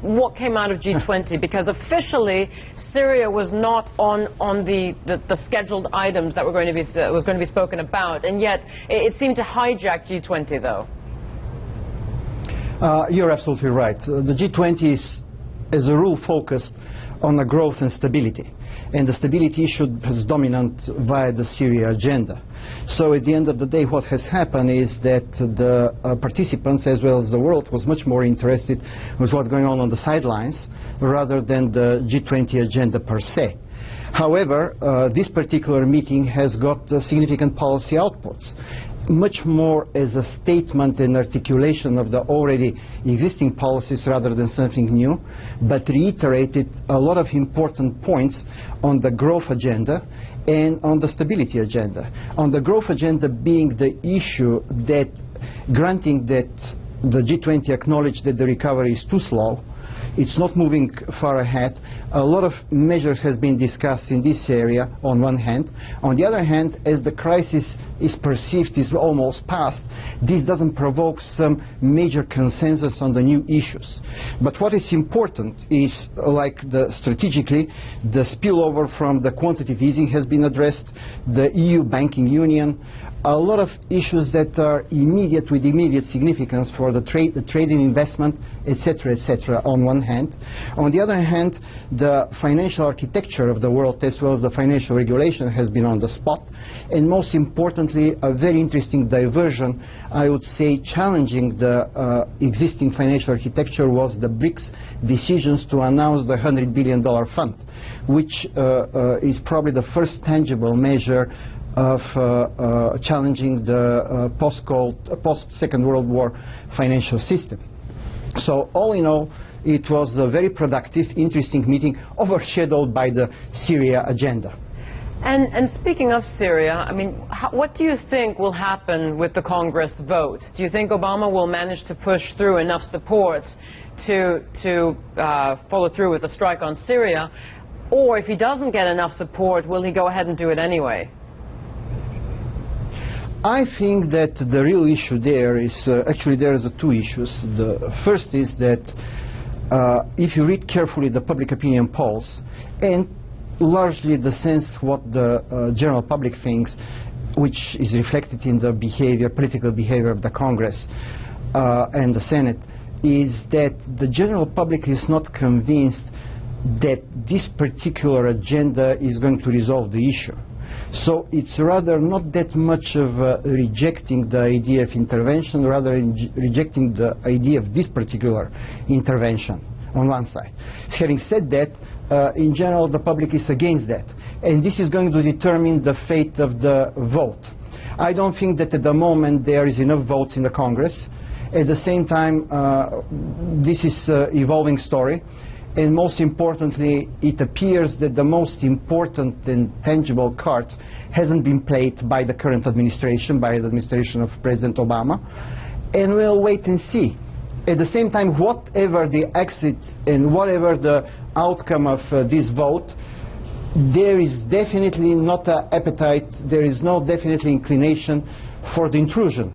What came out of G20? Because officially Syria was not on the scheduled items that was going to be spoken about, and yet it seemed to hijack G20 though. You're absolutely right. The G20 is, as a rule, focused on the growth and stability, and the stability issue is dominant via the Syria agenda. So at the end of the day, what has happened is that the participants, as well as the world, was much more interested with what's going on the sidelines rather than the G20 agenda per se. However, this particular meeting has got significant policy outputs, much more as a statement and articulation of the already existing policies rather than something new, but reiterated a lot of important points on the growth agenda and on the stability agenda. On the growth agenda being the issue that, granting that the G20 acknowledged that the recovery is too slow, it's not moving far ahead. A lot of measures has been discussed in this area on one hand. On the other hand, as the crisis is perceived is almost past, this doesn't provoke some major consensus on the new issues. But what is important is, like strategically, the spillover from the quantitative easing has been addressed, the EU banking union, a lot of issues that are immediate, with immediate significance for the trade and investment, etc., on one hand. On the other hand, the financial architecture of the world, as well as the financial regulation, has been on the spot. And most importantly, a very interesting diversion, I would say, challenging the existing financial architecture, was the BRICS decisions to announce the $100 billion fund, which is probably the first tangible measure of challenging the post-Second World War financial system. So all in all, it was a very productive, interesting meeting, overshadowed by the Syria agenda. And speaking of Syria, I mean, what do you think will happen with the Congress vote? Do you think Obama will manage to push through enough support to follow through with a strike on Syria? Or if he doesn't get enough support, will he go ahead and do it anyway? I think that the real issue there is, actually there is two issues. The first is that if you read carefully the public opinion polls, and largely the sense what the general public thinks, which is reflected in the behavior, political behavior of the Congress and the Senate, is that the general public is not convinced that this particular agenda is going to resolve the issue. So it's rather not that much of rejecting the idea of intervention, rather rejecting the idea of this particular intervention on one side. Having said that, in general the public is against that, and this is going to determine the fate of the vote. I don't think that at the moment there is enough votes in the Congress. At the same time, this is an evolving story. And most importantly, it appears that the most important and tangible cards hasn't been played by the current administration, by the administration of President Obama. And we'll wait and see. At the same time, whatever the exit and whatever the outcome of this vote, there is definitely not an appetite, there is no definitely inclination for the intrusion.